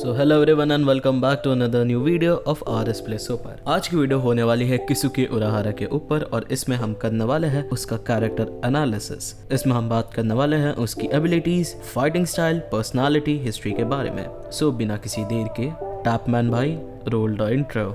So hello everyone and welcome back to another new video of RS play super. आज की video होने वाली है किसुके उराहारा के ऊपर और इसमें हम करने वाले हैं उसका कैरेक्टर एनालिसिस। इसमें हम बात करने वाले हैं उसकी abilities, fighting style, personality, history के बारे में। सो बिना किसी देर के टैपमैन भाई रोल द इंट्रो।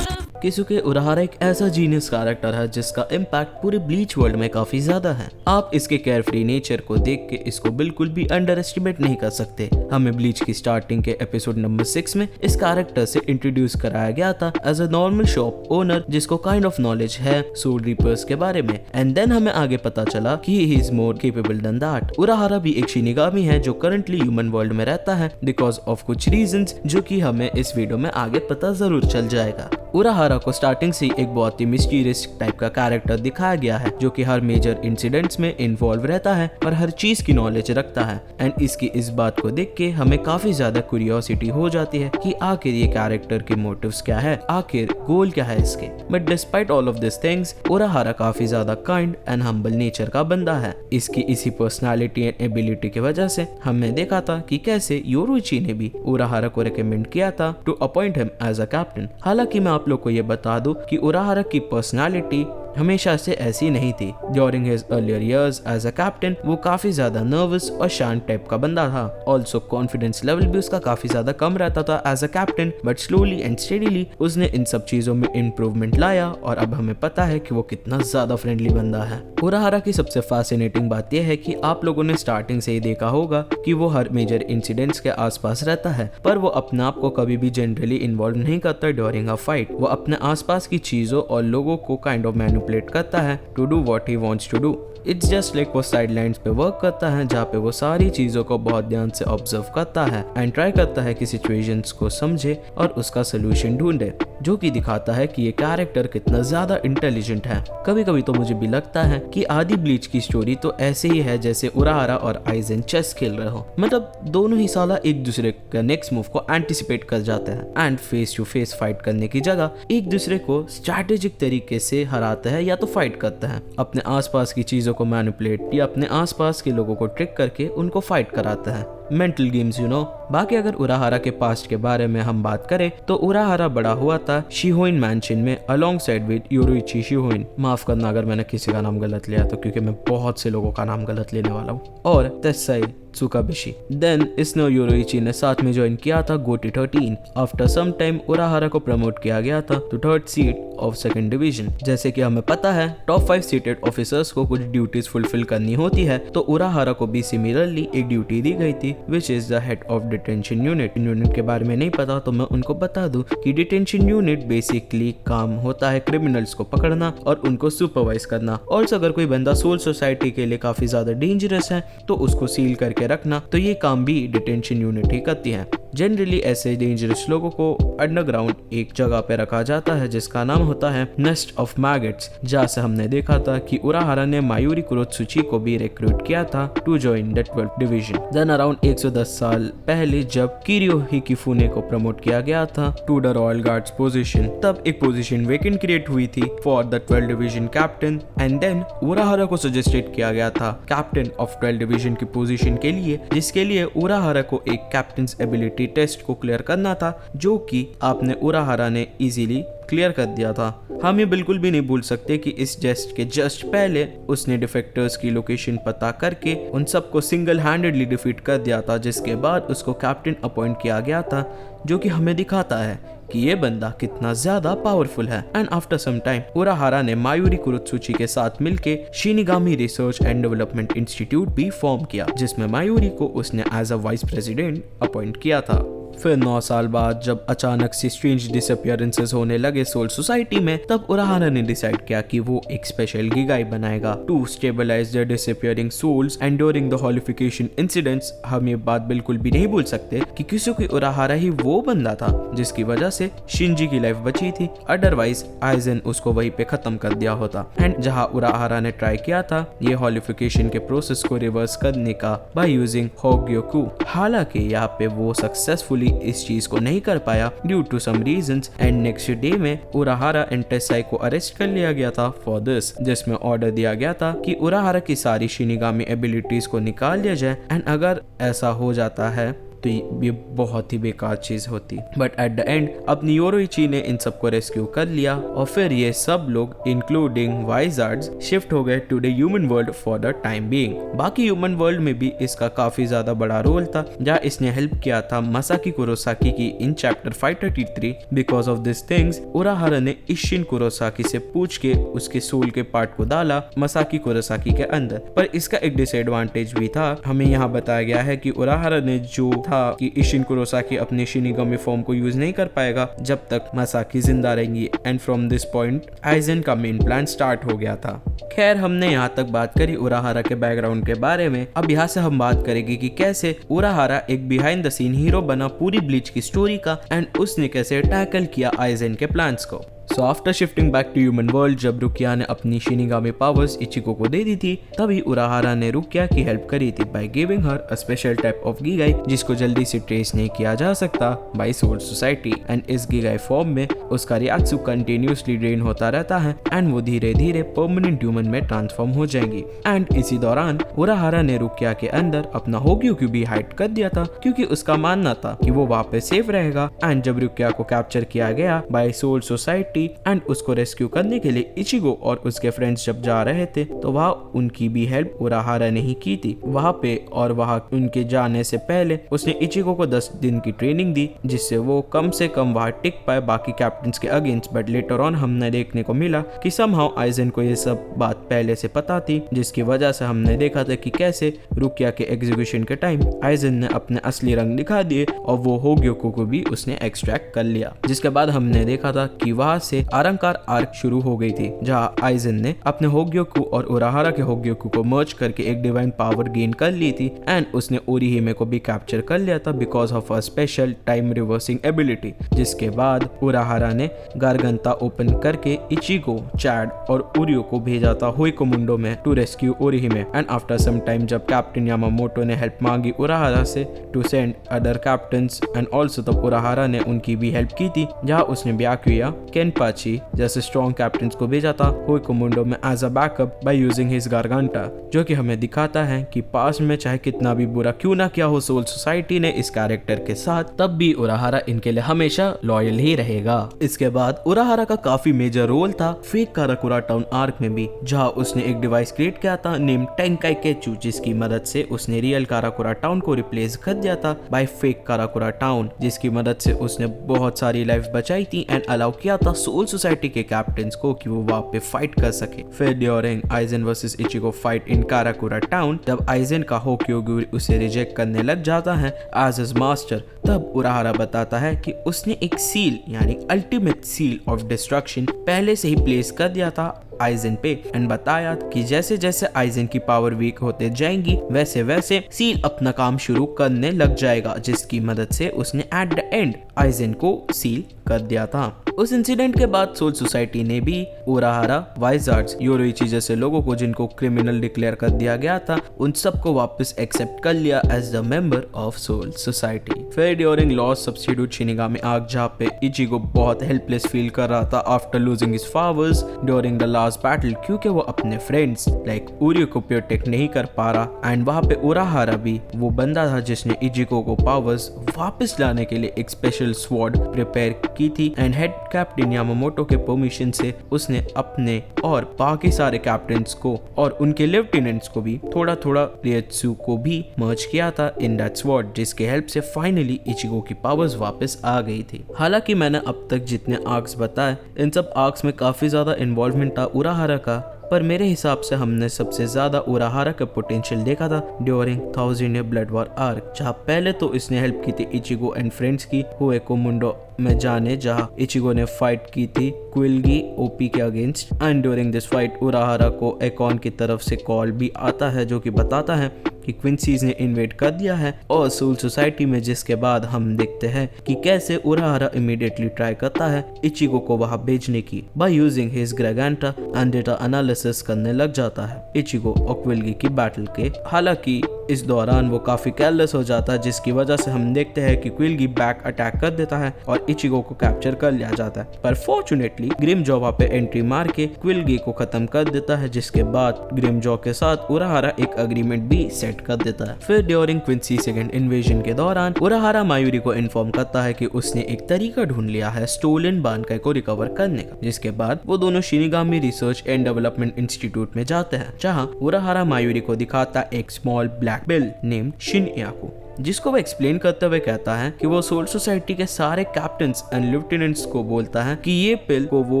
किसुके उराहारा एक ऐसा जीनियस कैरेक्टर है जिसका इम्पैक्ट पूरे ब्लीच वर्ल्ड में काफी ज्यादा है। आप इसके केयरफ्री नेचर को देख के इसको बिल्कुल भी अंडर एस्टिमेट नहीं कर सकते। हमें ब्लीच की स्टार्टिंग के एपिसोड नंबर 6 में इस कैरेक्टर से इंट्रोड्यूस कराया गया था as a normal shop owner जिसको काइंड ऑफ नॉलेज है सोल रीपर्स के बारे में। एंड देन हमें आगे पता चला कि he is more capable than that. Urahara भी एक शिनिगामी है जो करंटली ह्यूमन वर्ल्ड में रहता है बिकॉज ऑफ कुछ रीजंस जो कि हमें इस वीडियो में आगे पता जरूर चल जाएगा। उराहारा को स्टार्टिंग से एक बहुत ही मिस्टीरियस टाइप का कैरेक्टर दिखाया गया है जो कि हर मेजर इंसिडेंट्स में इन्वॉल्व रहता है और हर चीज की नॉलेज रखता है। एंड इसकी इस बात को देख के हमें काफी ज्यादा क्यूरियोसिटी हो जाती है कि आखिर ये कैरेक्टर के मोटिव्स क्या है, आखिर गोल क्या है इसके। But despite all of this things Urahara काफी ज्यादा काइंड एंड हम्बल नेचर का बंदा है। इसकी इसी पर्सनालिटी एंड एबिलिटी की वजह से हमने देखा था कि कैसे योरुइची ने भी उराहारा को रिकमेंड किया था to appoint him as a captain. हालांकि मैं आप लोग को ये बता दूं कि उराहारा की पर्सनालिटी हमेशा से ऐसी नहीं थी। During his earlier years as a captain वो काफी ज्यादा नर्वस और शांत टाइप का बंदा था। ऑल्सो कॉन्फिडेंस लेवल भी उसका काफी ज्यादा कम रहता था as a captain, but slowly and steadily उसने इन सब चीजों में इम्प्रूवमेंट लाया और अब हमें पता है कि वो कितना ज्यादा फ्रेंडली बंदा है। उराहारा की सबसे फैसिनेटिंग बात यह है कि आप लोगों ने स्टार्टिंग से ही देखा होगा कि वो हर मेजर इंसिडेंट्स के आसपास रहता है, पर वो अपने आप को कभी भी जनरली इन्वॉल्व नहीं करता ड्यूरिंग अ फाइट। वो अपने आसपास की चीजों और लोगों को काइंड ऑफ मैनिपुलेट करता है to do what he wants to do. It's just like वो साइडलाइंस पे वर्क करता है जहाँ पे वो सारी चीजों को बहुत ध्यान से ऑब्जर्व करता है एंड ट्राई करता है कि सिचुएशंस को समझे और उसका सोल्यूशन ढूंढे, जो कि दिखाता है कि ये कैरेक्टर कितना ज्यादा इंटेलिजेंट है। कभी कभी तो मुझे भी लगता है कि आदि ब्लीच की स्टोरी तो ऐसे ही है जैसे उराहारा और आइजेन चेस खेल रहे हो। मतलब दोनों ही साला एक दूसरे का नेक्स्ट मूव को एंटिसिपेट कर जाते हैं and face to face fight करने की जगह एक दूसरे को स्ट्रैटेजिक तरीके से हराते हैं या तो फाइट करते हैं। अपने आसपास की चीजों को मैनिपुलेट या अपने आसपास के लोगों को ट्रिक करके उनको फाइट कराते हैं। Mental games you know. बाकी अगर उराहारा के पास्ट के बारे में हम बात करें तो उराहारा बड़ा हुआ था शिहोइन मैंशन में अलोंग साइड विद योरुइची शिहोइन। माफ करना अगर मैंने किसी का नाम गलत लिया तो, क्योंकि मैं बहुत से लोगों का नाम गलत लेने वाला हूँ। और तेसाई त्सुकाबिशी। देन इसने योरुइची ने साथ में ज्वाइन किया था गोटी 13। आफ्टर सम टाइम उराहारा को प्रमोट किया गया था to 3rd seat of 2nd division. जैसे कि हमें पता है टॉप 5 सीटेड ऑफिसर्स को कुछ ड्यूटीज फुलफिल करनी होती है, तो उराहारा को भी सिमिलरली एक ड्यूटी दी गई थी which is the head of detention unit. Unit के बारे में नहीं पता तो मैं उनको बता दूं कि डिटेंशन यूनिट बेसिकली काम होता है क्रिमिनल्स को पकड़ना और उनको सुपरवाइज करना। और अगर कोई बंदा सोल सोसाइटी के लिए काफी ज्यादा डेंजरस है तो उसको सील करके रखना, तो ये काम भी डिटेंशन यूनिट ही करती है। जनरली ऐसे डेंजरस लोगों को अंडरग्राउंड एक जगह पे रखा जाता है जिसका नाम होता है नेस्ट ऑफ मैगट्स, जहाँ से हमने देखा था कि उराहारा ने मायूरी कुरोत्सुची को भी रिक्रूट किया था to join the 12th division. Then around 110 साल पहले जब किरियो हिकिफुने को प्रमोट किया गया था to the royal guards position, तब एक पोजीशन वेकेंट क्रिएट हुई थी for the 12th division captain. And then Urahara को सजेस्टेड किया गया था कैप्टन ऑफ 12th डिवीजन की पोजीशन के लिए, जिसके लिए उराहारा को एक कैप्टन्स एबिलिटी टेस्ट को क्लियर करना था, जो कि आपने उराहारा ने इजीली क्लियर कर दिया था। हम ये बिल्कुल भी नहीं भूल सकते कि इस टेस्ट के जस्ट पहले उसने डिफेक्टर्स की लोकेशन पता करके उन सबको सिंगल हैंडेडली डिफीट कर दिया था, जिसके बाद उसको कैप्टन अपॉइंट किया गया था, जो कि हमें दिखाता है कि ये बंदा कितना ज्यादा पावरफुल है। And after some time Urahara ने मायूरी कुरोत्सुची के साथ मिलके Shinigami research and development institute भी फॉर्म किया, जिसमें मायूरी को उसने as a vice president appoint किया था। फिर 9 साल बाद जब अचानक से स्ट्रेंज डिसअपियरेंसेस होने लगे सोल सोसाइटी में, तब उराहारा ने डिसाइड किया कि वो एक स्पेशल गिगाई बनाएगा to stabilise the disappearing souls. And during the hollowfication incidents हम ये बात बिल्कुल भी नहीं भूल सकते कि किसुके उराहारा ही वो बंदा था जिसकी वजह से शिंजी की लाइफ बची थी, अदरवाइज आइजेन उसको वहीं पे खत्म कर दिया होता। एंड जहाँ उराहारा ने ट्राई किया था ये हॉलिफिकेशन के प्रोसेस को रिवर्स करने का बाय यूजिंग होग्योकू, हालांकि यहाँ पे वो सक्सेसफुली सक्सेसफुली इस चीज को नहीं कर पाया due to some reasons and next day में उराहारा एंड टेसाई को अरेस्ट कर लिया गया था फॉर दिस, जिसमें ऑर्डर दिया गया था कि उराहारा की सारी शिनिगामी एबिलिटीज को निकाल दिया जाए एंड अगर ऐसा हो जाता है तो ये बहुत ही बेकार चीज होती। बट एट द एंड अपनी योरोइची ने इन सबको रेस्क्यू कर लिया और फिर ये सब लोग इंक्लूडिंग वाइजार्ड्स शिफ्ट हो गए to the human world for the time being. बाकी ह्यूमन वर्ल्ड में भी इसका काफी ज्यादा बड़ा रोल था, जहाँ इसने हेल्प किया था मसाकी कुरोसाकी की in chapter 533। Because of this things Urahara ने इशिन कुरोसाकी से पूछ के उसके सोल के पार्ट को डाला मसाकी कुरोसाकी के अंदर। पर इसका एक डिसएडवांटेज भी था, हमें यहाँ बताया गया है कि उराहारा ने जो कि इशिन कुरोसाकी अपने शिनिगामी फॉर्म को यूज नहीं कर पाएगा जब तक मसाकी जिंदा रहेंगी and from this point eigen का मेन प्लान स्टार्ट हो गया था। खैर हमने यहाँ तक बात करी उराहारा के बैकग्राउंड के बारे में, अब यहाँ से हम बात करेंगे कि कैसे उराहारा एक बिहाइंड द सीन हीरो बना पूरी ब्लीच की स्टोरी का एंड उसने कैसे टैकल किया आइजन के प्लान्स को। So after shifting back to human world, जब रुकिया ने अपनी शिनिगामी पावर्स इचिको को दे दी थी तभी उराहारा ने रुकिया की हेल्प करी थी by giving her a special type of gigai जिसको जल्दी से ट्रेस नहीं किया जा सकता बाय सोल सोसाइटी एंड इस गिगाई फॉर्म में उसका रियाक्सु कंटिन्यूसली ड्रेन होता रहता है एंड वो धीरे धीरे परमानेंट ह्यूमन में ट्रांसफॉर्म हो जाएंगी। एंड इसी दौरान उराहारा ने रुकिया के अंदर अपना होग्योक्यू भी हाइड कर दिया था क्योंकि उसका मानना था कि वो वहाँ पे सेफ रहेगा। एंड जब रुकिया को कैप्चर किया गया बाय सोल सोसाइटी एंड उसको रेस्क्यू करने के लिए इचिगो और उसके फ्रेंड्स जब जा रहे थे तो वहाँ उनकी भी हेल्प उराहारा ने ही की थी वहाँ पे। और वहाँ उनके जाने से पहले उसने इचिगो को 10 दिन की ट्रेनिंग दी जिससे वो कम से कम वहाँ टिक पाए बाकी कैप्टन्स के अगेंस्ट। बट लेटर ऑन हमने देखने को मिला कि समहाउ आइजन को ये सब बात पहले से पता थी, जिसकी वजह से हमने देखा था कि कैसे रुकिया के एग्जीक्यूशन के टाइम आइजन ने अपने असली रंग दिखा दिए और वो होग्योकू को भी उसने एक्सट्रैक्ट कर लिया। जिसके बाद हमने देखा था कि वहाँ से आरंकार आर्क शुरू हो गई थी जहाँ आइजन ने अपने होग्योकू और उराहारा के होग्योकू को मर्ज करके एक डिवाइन पावर गेन कर ली थी एंड उसने ओरिहिमे को भी कैप्चर कर लिया था because of a special time reversing ability. जिसके बाद उराहारा ने गारगंता ओपन करके इचिगो, चैड और उरियो को भेजा था होइकोमुंडो में to rescue Orihime. And after some time जब कैप्टन यामामोटो ने हेल्प मांगी उराहारा से to send other captains and also तब उराहारा ने उनकी भी हेल्प की थी जहाँ उसने ब्याकुया, केनपाची जैसे स्ट्रॉन्ग कैप्टन्स को भेजा था होइकोमुंडो में as a backup by using his Garganta, जो कि हमें दिखाता है कि पास में चाहे कितना भी बुरा क्यों ना किया हो सोल सोसाइटी ने इस कैरेक्टर के साथ, तब भी उराहारा इनके लिए हमेशा लॉयल ही रहेगा। इसके बाद उराहारा का काफी मेजर रोल था फेक काराकुरा टाउन आर्क में भी, जहाँ उसने एक डिवाइस क्रिएट किया था नेम टेंकाई केचू, जिसकी मदद से उसने रियल काराकुरा टाउन को रिप्लेस कर दिया था बाय फेक काराकुरा टाउन, जिसकी मदद से उसने बहुत सारी लाइफ बचाई थी एंड अलाउ किया था सोल सोसाइटी के कैप्टन्स को कि वो वहाँ पे फाइट कर सके। फिर during Aizen versus Ichigo fight in Karakura town, जब आइजन का होक्योगु उसे रिजेक्ट करने लग जाता है एज हिज मास्टर, तब उराहारा बताता है कि उसने एक सील यानी अल्टीमेट सील ऑफ डिस्ट्रक्शन पहले से ही प्लेस कर दिया था आइजन पे एंड बताया कि जैसे जैसे आइजन की पावर वीक होते जाएंगी वैसे वैसे सील अपना काम शुरू करने लग जाएगा, जिसकी मदद से उसने एट द एंड आइजन को सील कर दिया था। उस इंसिडेंट के बाद सोल सोसाइटी ने भी उराहारा, वाइजार्ड्स, योरोइची जैसे लोगों को जिनको क्रिमिनल डिक्लेयर कर दिया गया था उन सबको वापस एक्सेप्ट कर लिया as the member of Soul Society. फिर during lost substitute shinigami arc, जहाँ पे इचिगो बहुत हेल्पलेस फील कर रहा था after losing his powers during the last battle, क्योंकि वो अपने फ्रेंड्स लाइक उरियो को प्रोटेक्ट नहीं कर पा रहा एंड वहाँ पे उराहारा भी वो बंदा था जिसने इचिगो को पावर्स वापस लाने के लिए एक स्पेशल स्वॉर्ड प्रिपेयर की थी एंड हेड कैप्टन यामामोटो के परमिशन से उसने अपने और बाकी सारे कैप्टन्स को और उनके लेफ्टिनेंट्स को भी थोड़ा थोड़ा रियत्सु को भी मर्ज किया था इन दैट स्वॉर्ड, जिसके हेल्प से फाइनली इचिगो की पावर्स वापस आ गई थी। हालांकि मैंने अब तक जितने आर्क्स बताए इन सब आर्क्स में काफी ज्यादा इन्वॉल्वमेंट था उराहारा का, पर मेरे हिसाब से हमने सबसे ज्यादा उराहारा का पोटेंशियल देखा था during 1000 Year blood war arc, जहाँ पहले तो इसने हेल्प की थी इचिगो एंड फ्रेंड्स की होइकोमुंडो में जाने, जहाँ इचिगो ने फाइट की थी क्विल्गी ओपी के against and during this fight Urahara को एकॉन की तरफ से कॉल भी आता है जो कि बताता है कि क्विंसीज ने इन्वेट कर दिया है और सोल सोसाइटी में, जिसके बाद हम देखते हैं कि कैसे उराहारा इमीडिएटली ट्राई करता है इचिगो को वहां भेजने की by using his Garganta and data analysis करने लग जाता है इचिगो और क्विल्गी की बैटल के। हालांकि इस दौरान वो काफी केयरलेस हो जाता है, जिसकी वजह से हम देखते हैं कि क्विलगी बैक अटैक कर देता है और इचिगो को कैप्चर कर लिया जाता है। पर फॉर्चुनेटली ग्रिमजॉ वहाँ पे एंट्री मार के क्विलगी को खत्म कर देता है, जिसके बाद ग्रिमजॉ के साथ उराहारा एक एग्रीमेंट भी सेट कर देता है। फिर ड्यूरिंग क्विंसी सेकंड इन्वेजन के दौरान उराहारा मायूरी को इन्फॉर्म करता है कि उसने एक तरीका ढूंढ लिया है स्टोलन बानकाई को रिकवर करने का, जिसके बाद वो दोनों shinigami research and development institute में जाते हैं, जहां उराहारा मायूरी को दिखाता एक स्मॉल ब्लैक बेल नेम्ड शिनयाकू, जिसको वो एक्सप्लेन करते हुए कहता है कि वो सोल सोसाइटी के सारे कैप्टन्स एंड लेफ्टिनेंट्स को बोलता है कि ये पिल को वो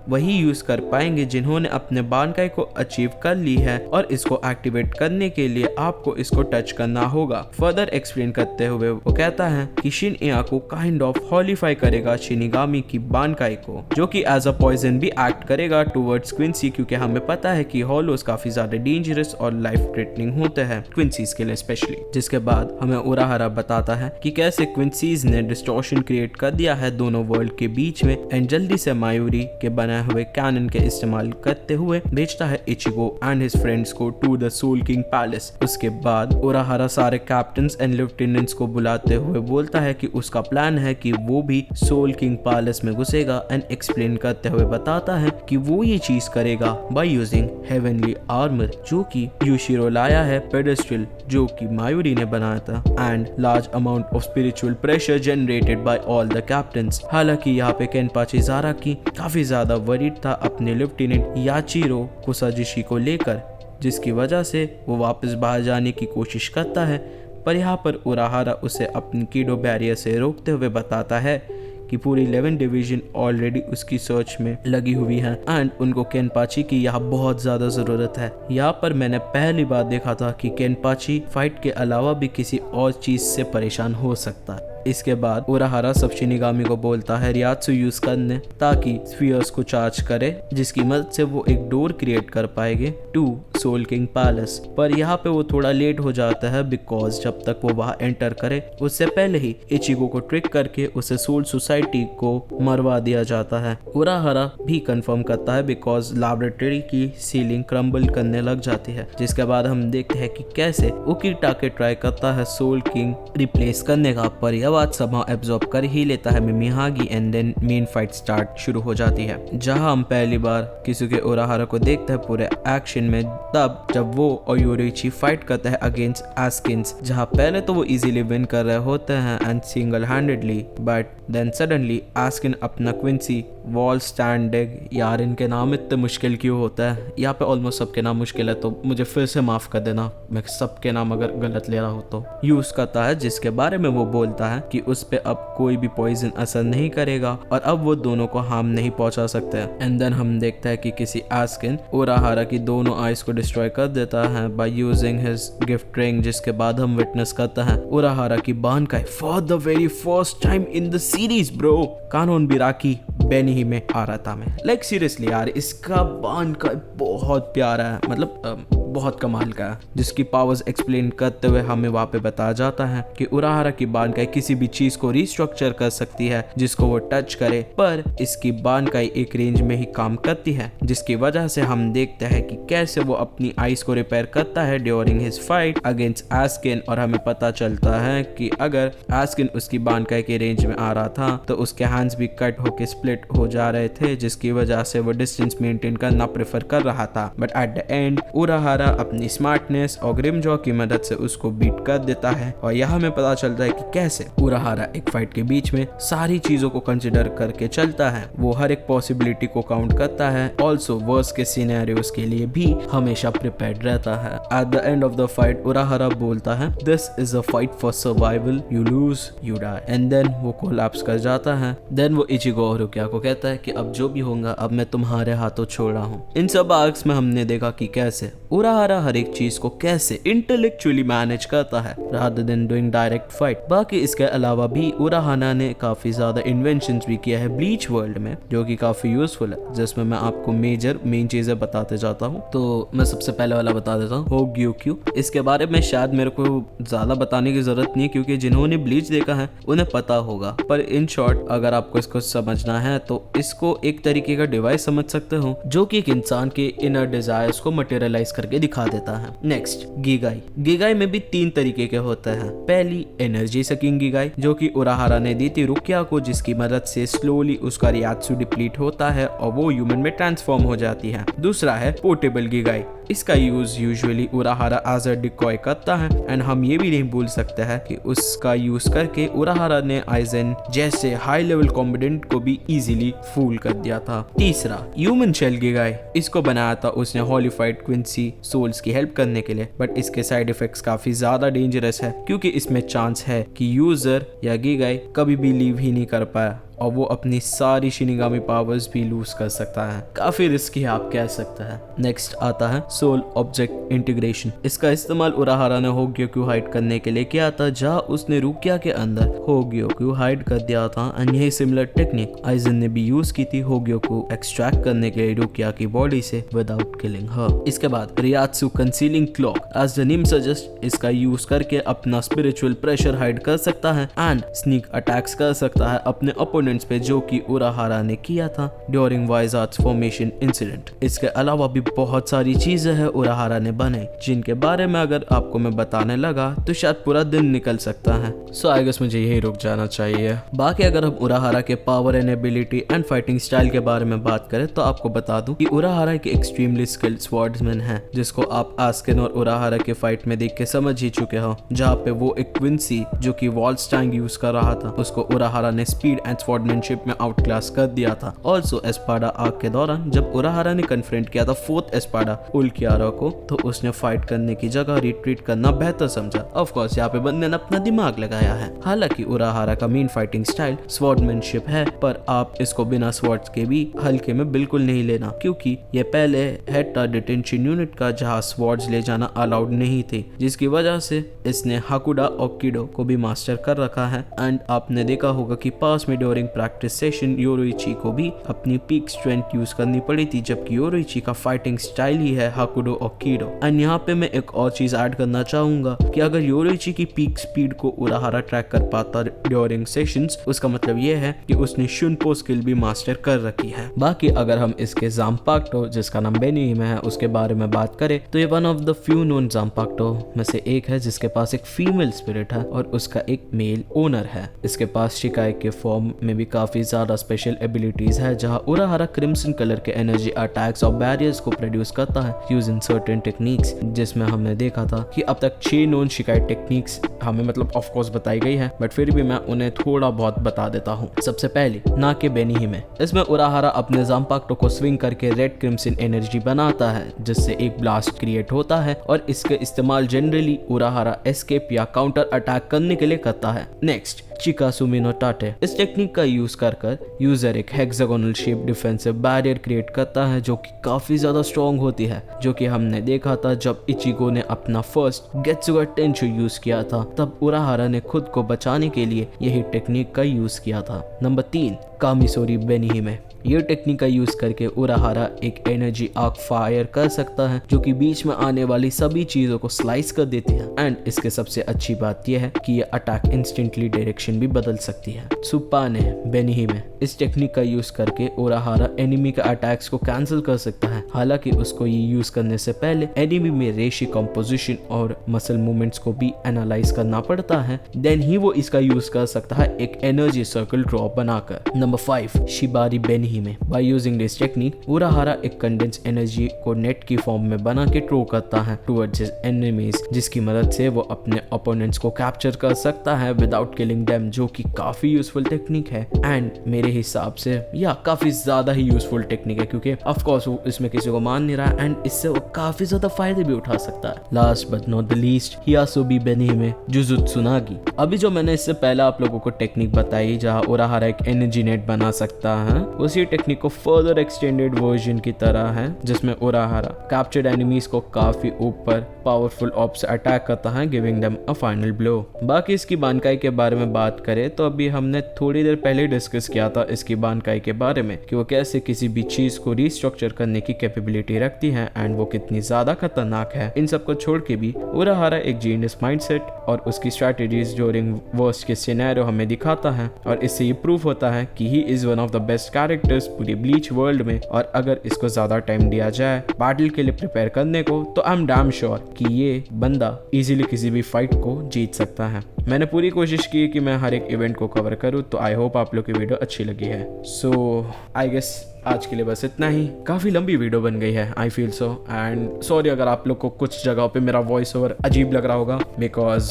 वही यूज कर पाएंगे जिन्होंने अपने बानकाई को अचीव कर ली है, और इसको एक्टिवेट करने के लिए आपको इसको टच करना होगा। फर्दर एक्सप्लेन करते हुए वो कहता है कि शिनयाकू काइंड ऑफ हॉलीफाई करेगा शिनिगामी की बानकाई को, जो कि एज अ पॉइजन भी एक्ट करेगा टुवर्ड्स क्विंसी, क्योंकि हमें पता है कि हॉलोस काफी ज्यादा डेंजरस और लाइफ थ्रेटनिंग होते हैं क्विंसीज के लिए स्पेशली। जिसके बाद हमें उराहारा बताता है कि कैसे क्विंसीज ने डिस्टॉर्शन क्रिएट कर दिया है दोनों वर्ल्ड के बीच में, एंड जल्दी से मायूरी के बनाए हुए कैनन के इस्तेमाल करते हुए भेजता है इचिगो एंड हिज फ्रेंड्स को to the soul king palace. उसके बाद उराहारा सारे कैप्टन्स एंड लेफ्टिनेंट्स को बुलाते हुए बोलता है कि उसका प्लान है कि वो भी सोल किंग पैलेस में घुसेगा, एंड एक्सप्लेन करते हुए बताता है कि वो ये चीज करेगा बाय यूजिंग हेवनली आर्मर, जो कि यूशिरो लाया है पेडेस्ट्रल, जो कि मायूरी ने बनाया था, and large amount of spiritual pressure generated by all the captains. हालांकि यहाँ पे केनपाची ज़ाराकी काफी ज्यादा वरीड था अपने लेफ्टिनेंट याचिरो कुसाजिशी को लेकर, जिसकी वजह से वो वापस बाहर जाने की कोशिश करता है, पर यहाँ पर उराहारा उसे अपनी कीडो बैरियर से रोकते हुए बताता है कि पूरी 11 डिवीजन ऑलरेडी उसकी सर्च में लगी हुई है, एंड उनको केनपाची की यहाँ बहुत ज्यादा जरूरत है। यहाँ पर मैंने पहली बार देखा था कि केनपाची फाइट के अलावा भी किसी और चीज से परेशान हो सकता है। इसके बाद उराहारा सब शिनिगामी को बोलता है रियात्सु यूज करने, ताकि स्फीयर्स को चार्ज करे, जिसकी मदद से वो एक डोर क्रिएट कर पाएंगे टू सोल किंग पैलेस। पर यहाँ पे वो थोड़ा लेट हो जाता है, बिकॉज जब तक वो वहाँ एंटर करे उससे पहले ही इचिगो को ट्रिक करके उसे सोल सोसाइटी को मरवा दिया जाता है। उराहारा भी कंफर्म करता है बिकॉज लैबोरेटरी की सीलिंग क्रम्बल करने लग जाती है। जिसके बाद हम देखते हैं कि कैसे उकिटा के ट्राई करता है सोल किंग रिप्लेस करने का, पर यह बात सब एब्जॉर्ब कर ही लेता है Mimihagi, and then main fight start शुरू हो जाती है, जहां हम पहली बार किसुके उराहारा को देखते हैं पूरे एक्शन में, तब जब वो और योरिची फाइट करते हैं अगेंस्ट आस्किन्स, जहां पहले तो वो इजीली विन कर रहे होते हैं and single handedly, but then suddenly Askin अपना क्विंसी वॉल स्टैंडिंग, यार इनके नाम इतने मुश्किल क्यों होता है, यहाँ पे ऑलमोस्ट सबके नाम मुश्किल है, तो मुझे फिर से माफ कर देना मैं सबके नाम अगर गलत ले रहा हो तो, यूज करता है, जिसके बारे में वो बोलता है कि उस पे अब कोई भी पॉइजन असर नहीं करेगा और अब वो दोनों को हार्म नहीं पहुंचा सकते। एंड देन हम देखते हैं कि किसी आस्किन उराहारा की दोनों आइज को डिस्ट्रॉय कर देता है by using his gift ring, जिसके बाद हम विटनेस करते हैं उराहारा की bankai for the very first time in the series bro, Kannonbiraki Beni ही में आ रहा था मैं, लाइक सीरियसली यार इसका बानकाई बहुत प्यारा है, मतलब बहुत कमाल का है, जिसकी पावर्स एक्सप्लेन करते हुए हमें वहाँ पे बताया जाता है कि उराहारा की बानकाई किसी भी चीज को रिस्ट्रक्चर कर सकती है जिसको वो टच करे, पर इसकी बानकाई एक रेंज में ही काम करती है, जिसकी वजह से हम देखते हैं कि कैसे वो अपनी आइस को रिपेयर करता है during his fight against asking, और हमें पता चलता है कि अगर आस्किन उसकी बानकाई के रेंज में आ रहा था तो उसके हैंड्स भी कट होके स्प्लिट हो जा रहे थे, जिसकी वजह से वो डिस्टेंस मेंटेन करना प्रेफर कर रहा था, बट एट द एंड उराहारा अपनी स्मार्टनेस और ग्रिमजॉ की मदद से उसको बीट कर देता है। और यहाँ हमें पता चलता है कि कैसे उराहारा एक फाइट के बीच में सारी चीजों को कंसिडर करके चलता है, वो हर एक पॉसिबिलिटी को काउंट करता है, ऑल्सो वर्स्ट के सिनेरियोस के लिए भी हमेशा प्रिपेयर्ड रहता है। At the end of the fight Urahara बोलता है this is a fight for survival, you lose you die, and then वो कोलैप्स कर जाता है। देन वो इचिगो और रुकिया को कहता है कि अब जो भी होगा अब मैं तुम्हारे हाथों छोड़ रहा हूँ। इन सब आर्क्स में हमने देखा कि कैसे उराहारा हर एक चीज को कैसे इंटेलेक्चुअली मैनेज करता है rather than doing direct fight. बाकी इसके अलावा भी उराहारा ने काफी ज्यादा इन्वेंशंस भी किया है ब्लीच वर्ल्ड में, जो कि काफी यूजफुल है, जिसमें मैं आपको मेन चीजें बताते जाता हूँ। तो मैं सबसे पहले वाला बता देता हूँ, हो ग्यूक्यू। इसके बारे में शायद मेरे को ज्यादा बताने की जरूरत नहीं है क्योंकि जिन्होंने ब्लीच देखा है उन्हें पता होगा, पर इन शॉर्ट अगर आपको इसको समझना है तो इसको एक तरीके का डिवाइस समझ सकते हो जो कि एक इंसान के इनर डिजायर्स को मटेरियलाइज करके दिखा देता है। नेक्स्ट गीगाई। गीगाई में भी 3 तरीके के होते हैं। पहली एनर्जी सकिंग गीगाई जो कि उराहारा ने दी थी रुकिया को, जिसकी मदद से स्लोली उसका रियात्सु डिप्लीट होता है और वो ह्यूमन में ट्रांसफॉर्म हो जाती है। दूसरा है पोर्टेबल गीगाई। इसका use usually Urahara as a decoy करता है एंड हम ये भी नहीं भूल सकते हैं कि उसका यूज करके उराहारा ने आइजन जैसे हाई लेवल कॉम्बिडेंट को भी इजीली फूल कर दिया था। तीसरा ह्यूमन शेल गीगाई। इसको बनाया था उसने हॉलीफाइड क्विंसी सोल्स की हेल्प करने के लिए, बट इसके साइड इफेक्ट्स काफी ज्यादा डेंजरस है क्योंकि इसमें चांस है कि यूजर या गीगाई कभी भी लीव ही नहीं कर पाया और वो अपनी सारी शिनिगामी पावर्स भी लूज कर सकता है। काफी रिस्की आप कह सकते हैं। नेक्स्ट आता है सोल ऑब्जेक्ट इंटीग्रेशन। इसका इस्तेमाल उराहारा ने होग्योक्यू हाइड करने के लिए किया था, जहां उसने रुकिया के अंदर होग्योक्यू हाइड कर दिया था एंड यही सिमिलर टेक्निक आइजन ने भी यूज की थी होग्योक्यू एक्सट्रैक्ट करने के लिए रुकिया की बॉडी से विदाउट किलिंग हर। इसके बाद reiatsu concealing cloak. As the name suggest, इसका यूज करके अपना स्पिरिचुअल प्रेशर हाइड कर सकता है एंड स्नीक अटैक्स कर सकता है अपने ओपोनेंट पे, जो कि उराहारा ने किया था ड्यूरिंग वाइजार्ड्स फॉर्मेशन इंसिडेंट। इसके अलावा भी बहुत सारी चीजें हैं उराहारा ने बनाई जिनके बारे में अगर आपको मैं बताने लगा तो शायद पूरा दिन निकल सकता है। सो आई गेस मुझे यही रुक जाना चाहिए। बाकी अगर हम उराहारा के power and ability and fighting style के बारे में बात करें तो आपको बता दूं कि उराहारा एक एक्सट्रीमली स्किल्ड स्वॉर्ड्समैन है, जिसको आप आस्किन और उराहारा के फाइट में देख के समझ ही चुके हो, जहाँ पे वो एक क्विंसी जो कि वॉल स्टैंग यूज कर रहा था उसको उराहारा ने स्पीड एंड स्वॉर्डमैनशिप में आउट क्लास कर दिया था। ऑल्सो एस्पाडा आर्क के दौरान जब उराहारा ने कन्फ्रंट किया था फोर्थ एस्पाडा उल्कियारा को, तो उसने फाइट करने की जगह रिट्रीट करना बेहतर समझा। ऑफ कोर्स यहाँ पे बंदे ने अपना दिमाग लगाया है। हालांकि उराहारा का मेन फाइटिंग स्टाइल स्वॉर्डमैनशिप है, पर आप इसको बिना स्वॉर्ड्स के भी हल्के में बिल्कुल नहीं लेना, क्योंकि ये पहले हेड था डिटेंशन यूनिट का जहाँ स्वॉर्ड्स ले जाना अलाउड नहीं थे, जिसकी वजह से इसने हाकुडा और किडो को भी मास्टर कर रखा है। एंड आपने देखा होगा कि पास में ड्यूरिंग प्रैक्टिस सेशन योरोइची को भी अपनी पीक स्ट्रेंथ यूज करनी पड़ी थी, जबकि योरोइची का फाइटिंग स्टाइल ही है हाकुडो और कीडो। एंड यहाँ पे मैं एक और चीज ऐड करना चाहूंगा कि अगर योरोइची की पीक स्पीड को उराहारा ट्रैक कर पाता ड्यूरिंग सेशंस, उसका मतलब ये है कि उसने शुनपो स्किल भी मास्टर कर रखी है। बाकी अगर हम इसके ज़ाम्पाक्टो, जिसका नाम बेनीहिमे है, उसके बारे में बात करें तो ये one of the few known zanpakuto में से एक है जिसके पास एक फीमेल स्पिरिट है और उसका एक मेल ओनर है। इसके पास शिकाई के फॉर्म में भी काफी ज्यादा स्पेशल एबिलिटीज है, जहां उराहारा क्रिम्सन कलर के एनर्जी अटैक्स और बैरियर्स को प्रोड्यूस करता है यूजिंग सर्टेन टेक्निक्स, जिसमें हमने देखा था कि अब तक 6 नोन शिकाई टेक्निक्स हमें मतलब ऑफ कोर्स बताई गई है, बट फिर भी मैं उन्हें थोड़ा बहुत बता देता हूँ। सबसे पहले नाके बेनीहिमे। इसमें उराहारा अपने ज़ाम्पाक्टो को स्विंग करके रेड क्रिम्सन एनर्जी बनाता है, जिससे एक ब्लास्ट क्रिएट होता है और इसके इस्तेमाल जनरली उराहारा एस्केप या काउंटर अटैक करने के लिए करता है। नेक्स्ट चिकासुमी नो टाटे। इस टेक्निक का यूज कर यूजर एक hexagonal shape defensive barrier create करता है जो कि काफी ज्यादा स्ट्रॉन्ग होती है, जो कि हमने देखा था जब इचिगो ने अपना फर्स्ट गेत्सुगा टेंशु यूज किया था, तब उराहारा ने खुद को बचाने के लिए यही टेक्निक का यूज किया था। नंबर 3 कामिसोरी बेनीहिमे। ये टेक्निक का यूज करके उराहारा एक एनर्जी आर्क फायर कर सकता है जो कि बीच में आने वाली सभी चीजों को स्लाइस कर देती है। एंड इसके सबसे अच्छी बात यह है कि ये अटैक इंस्टेंटली डायरेक्शन भी बदल सकती है। सुपाने बेनीहिमे। इस टेक्निक का यूज करके उराहारा एनिमी के अटैक्स को कैंसिल कर सकता है। हालांकि उसको ये यूज करने से पहले एनिमी में रेशी कंपोजिशन और मसल मूवमेंट्स को भी एनालाइज करना पड़ता है, देन ही वो इसका यूज कर सकता है एक एनर्जी सर्कल ड्रॉ बनाकर। Number 5 shibari Benihime. By using this technique Urahara एक कंडेंस एनर्जी को नेट की फॉर्म में बना के थ्रो करता है टुवर्ड्स हिज एनिमीज, जिसकी मदद से वो अपने ओपोनेंट्स को कैप्चर कर सकता है विदाउट किलिंग देम, जो कि काफी यूजफुल टेक्निक है एंड मेरे हिसाब से या काफी ज्यादा ही यूजफुल टेक्निक है, क्योंकि ऑफ कोर्स वो इसमें किसी को मान नहीं रहा एंड इससे वो काफी ज्यादा फायदे भी उठा सकता है। Last but not the least Hiasobi Benihime Juzutsunagi. अभी जो मैंने इससे पहले आप लोगों को टेक्निक बताई जहां उराहारा एक एनर्जी नेट बना सकता है, उसी टेक्निक को फर्दर एक्सटेंडेड वर्जन की तरह है, जिसमें उराहारा कैप्चर्ड एनिमीज को काफी ऊपर पावरफुल ऑप से अटैक करता है, giving them a final blow. बाकी इसकी बानकाई के बारे में बात करें तो अभी हमने थोड़ी देर पहले डिस्कस किया था इसकी बानकाई के बारे में कि वो कैसे किसी भी चीज को रिस्ट्रक्चर करने की कैपेबिलिटी रखती है एंड वो कितनी ज्यादा खतरनाक है। इन सब को छोड़ के भी उराहारा एक जीनियस माइंडसेट और उसकी स्ट्रेटजीज ड्यूरिंग वर्स्ट के सिनेरियो हमें दिखाता है और इससे ये प्रूफ होता है कि he is one of the best characters पूरी ब्लीच वर्ल्ड में, और अगर इसको ज्यादा टाइम दिया जाए बैटल के लिए प्रिपेयर करने को तो आई एम डैम श्योर कि ये बंदा इजीली किसी भी फाइट को जीत सकता है। मैंने पूरी कोशिश की कि मैं हर एक इवेंट को कवर करूँ, तो आई होप आप लोग की वीडियो अच्छी लगी है। सो आई गेस आज के लिए बस इतना ही। काफ़ी लंबी वीडियो बन गई है, I feel so, and sorry अगर आप लोग को कुछ जगहों पे मेरा वॉइस ओवर अजीब लग रहा होगा, बिकॉज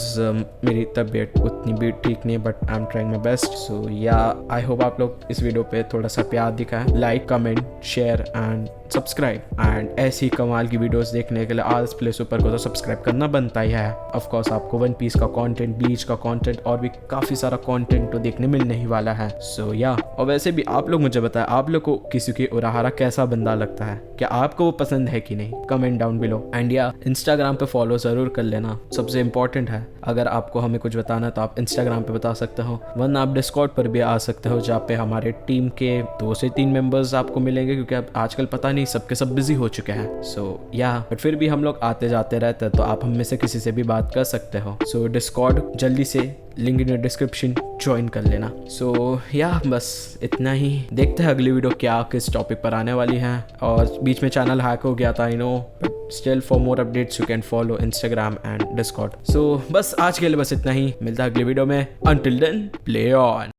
मेरी तबीयत उतनी भी ठीक नहीं है, but I am trying my best. So yeah I hope आप लोग इस वीडियो पे थोड़ा सा प्यार दिखाएं, like comment share and subscribe, and ऐसी कमाल की वीडियोस देखने के लिए आज प्ले सुपर को तो सब्सक्राइब करना बनता ही है। ऑफ कोर्स आपको वन पीस का कंटेंट, ब्लीच का कंटेंट और भी काफ़ी सारा कंटेंट तो देखने मिलने ही वाला है। सो या और वैसे भी आप लोग मुझे बताएं आप लोग को किसी उराहारा कैसा बंदा लगता है, क्या आपको वो पसंद है कि नहीं, कमेंट डाउन बिलो। एंड या इंस्टाग्राम पे फॉलो जरूर कर लेना, सबसे इंपॉर्टेंट है। अगर आपको हमें कुछ बताना है तो आप इंस्टाग्राम पे बता सकते हो, वरना आप डिस्कॉर्ड पर भी आ सकते हो, जहाँ पे हमारे टीम के 2 से 3 मेंबर्स आपको मिलेंगे, क्योंकि अब आजकल पता नहीं सबके सब बिजी हो चुके हैं। सो या बट फिर भी हम लोग आते जाते रहते हैं, तो आप हम में से किसी से भी बात कर सकते हो। सो डिस्कॉर्ड जल्दी से लिंक इन डिस्क्रिप्शन ज्वाइन कर लेना। सो या बस इतना ही, देखते हैं अगली वीडियो क्या किस टॉपिक पर आने वाली है। और बीच में चैनल हैक हो गया था, I know, but still for more updates you can follow Instagram and Discord. So बस आज के लिए बस इतना ही, मिलता है अगली वीडियो में। Until then play on.